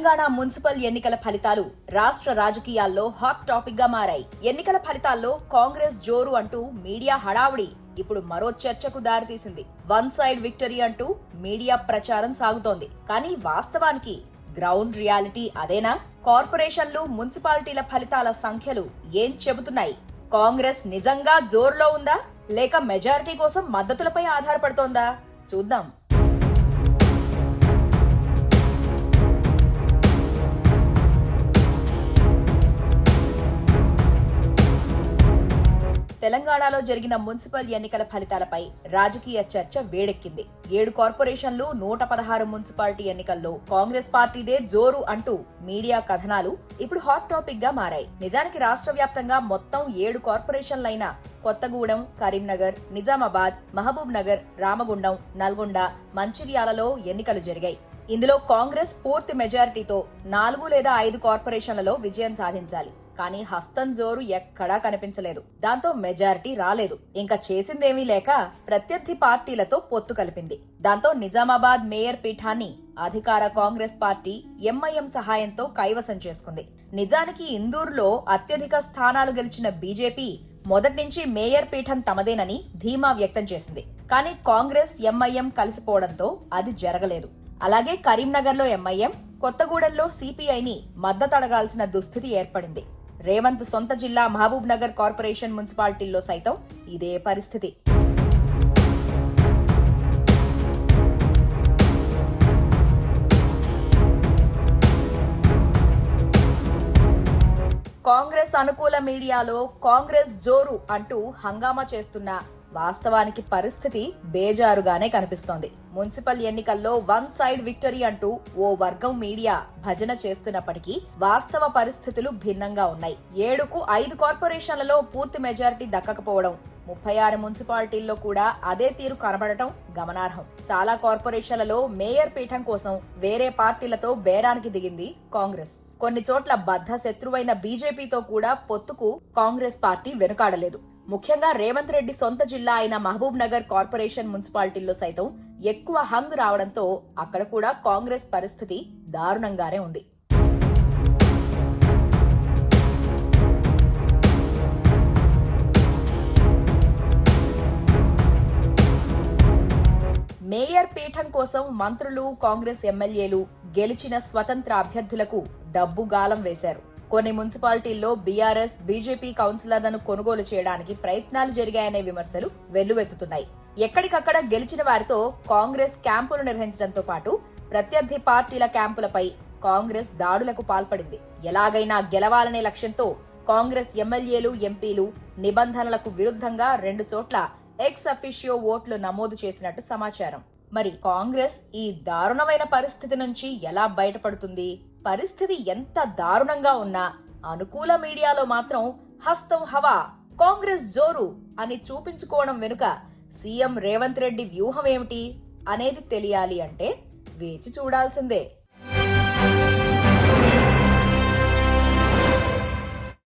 Telangana municipal ఎన్నికల ఫలితాలు రాష్ట్ర రాజకీయాల్లో హాట్ టాపిక్ గా మారాయి. ఎన్నికల ఫలితాల్లో కాంగ్రెస్ జోరు అంటూ మీడియా హడావుడి ఇప్పుడు మరో చర్చకు దారితీసింది. వన్ సైడ్ విక్టరీ అంటూ మీడియా ప్రచారం సాగుతోంది. కానీ వాస్తవానికి గ్రౌండ్ రియాలిటీ అదేనా? కార్పొరేషన్లు, మున్సిపాలిటీల ఫలితాల సంఖ్యలు ఏం చెబుతున్నాయి? కాంగ్రెస్ నిజంగా జోరులో ఉందా, లేక మెజారిటీ కోసం మద్దతులపై ఆధారపడుతోందా? చూద్దాం. తెలంగాణలో జరిగిన మున్సిపల్ ఎన్నికల ఫలితాలపై రాజకీయ చర్చ వేడెక్కింది. 7 కార్పొరేషన్లు, 116 మున్సిపాలిటీ ఎన్నికల్లో కాంగ్రెస్ పార్టీదే జోరు అంటూ మీడియా కథనాలు ఇప్పుడు హాట్ టాపిక్ గా మారాయి. నిజానికి రాష్ట్ర వ్యాప్తంగా మొత్తం 7 కార్పొరేషన్లైన కొత్తగూడెం, కరీంనగర్, నిజామాబాద్, మహబూబ్ నగర్, రామగుండం, నల్గొండ, మంచిర్యాలలో ఎన్నికలు జరిగాయి. ఇందులో కాంగ్రెస్ పూర్తి మెజారిటీతో 4 లేదా 5 కార్పొరేషన్లలో విజయం సాధించాలి. కానీ హస్తం జోరు ఎక్కడా కనిపించలేదు. దాంతో మెజారిటీ రాలేదు. ఇంకా చేసిందేమీ లేక ప్రత్యర్థి పార్టీలతో పొత్తు కలిపింది. దాంతో నిజామాబాద్ మేయర్ పీఠాన్ని అధికార కాంగ్రెస్ పార్టీ ఎంఐఎం సహాయంతో కైవసం చేసుకుంది. నిజానికి ఇందూరులో అత్యధిక స్థానాలు గెలిచిన బీజేపీ మొదటి నుంచి మేయర్ పీఠం తమదేనని ధీమా వ్యక్తం చేసింది. కానీ కాంగ్రెస్, ఎంఐఎం కలిసిపోవడంతో అది జరగలేదు. అలాగే కరీంనగర్లో ఎంఐఎం, కొత్తగూడెంలో సిపిఐని మద్దతడగాల్సిన దుస్థితి ఏర్పడింది. రేవంత్ సొంత జిల్లా మహబూబ్ నగర్ కార్పొరేషన్ మున్సిపాలిటీల్లో సైతం ఇదే పరిస్థితి. కాంగ్రెస్ అనుకూల మీడియాలో కాంగ్రెస్ జోరు అంటూ హంగామా చేస్తున్న వాస్తవానికి పరిస్థితి బేజారుగానే కనిపిస్తోంది. మున్సిపల్ ఎన్నికల్లో వన్ సైడ్ విక్టరీ అంటూ ఓ వర్గం మీడియా భజన చేస్తున్నప్పటికీ వాస్తవ పరిస్థితులు భిన్నంగా ఉన్నాయి. 7కు 5 కార్పొరేషన్లలో పూర్తి మెజారిటీ దక్కకపోవడం, 36 మున్సిపాలిటీల్లో కూడా అదే తీరు కనబడటం గమనార్హం. చాలా కార్పొరేషన్లలో మేయర్ పీఠం కోసం వేరే పార్టీలతో బేరానికి దిగింది కాంగ్రెస్. కొన్ని చోట్ల బద్ధ శత్రువైన బీజేపీతో కూడా పొత్తుకు కాంగ్రెస్ పార్టీ వెనుకాడలేదు. ముఖ్యంగా రేవంత్ రెడ్డి సొంత జిల్లా అయిన మహబూబ్ నగర్ కార్పొరేషన్ మున్సిపాలిటీల్లో సైతం ఎక్కువ హంగ్ రావడంతో అక్కడ కూడా కాంగ్రెస్ పరిస్థితి దారుణంగానే ఉంది. మేయర్ పీఠం కోసం మంత్రులు, కాంగ్రెస్ ఎమ్మెల్యేలు గెలిచిన స్వతంత్ర అభ్యర్థులకు డబ్బు గాలం వేశారు. కొన్ని మున్సిపాలిటీల్లో బీఆర్ఎస్, బీజేపీ కౌన్సిలర్లను కొనుగోలు చేయడానికి ప్రయత్నాలు జరిగాయనే విమర్శలు వెల్లువెత్తుతున్నాయి. ఎక్కడికక్కడ గెలిచిన వారితో కాంగ్రెస్ క్యాంపులు నిర్వహించడంతో పాటు ప్రత్యర్థి పార్టీల క్యాంపులపై కాంగ్రెస్ దాడులకు పాల్పడింది. ఎలాగైనా గెలవాలనే లక్ష్యంతో కాంగ్రెస్ ఎమ్మెల్యేలు, ఎంపీలు నిబంధనలకు విరుద్ధంగా 2 చోట్ల ఎక్స్ అఫిషియో ఓట్లు నమోదు చేసినట్టు సమాచారం. మరి కాంగ్రెస్ ఈ దారుణమైన పరిస్థితి నుంచి ఎలా బయటపడుతుంది? పరిస్థితి ఎంత దారుణంగా ఉన్నా అనుకూల మీడియాలో మాత్రం హస్తం హవా, కాంగ్రెస్ జోరు అని చూపించుకోవడం వెనుక సీఎం రేవంత్ రెడ్డి వ్యూహం ఏమిటి అనేది తెలియాలి అంటే వేచి చూడాల్సిందే.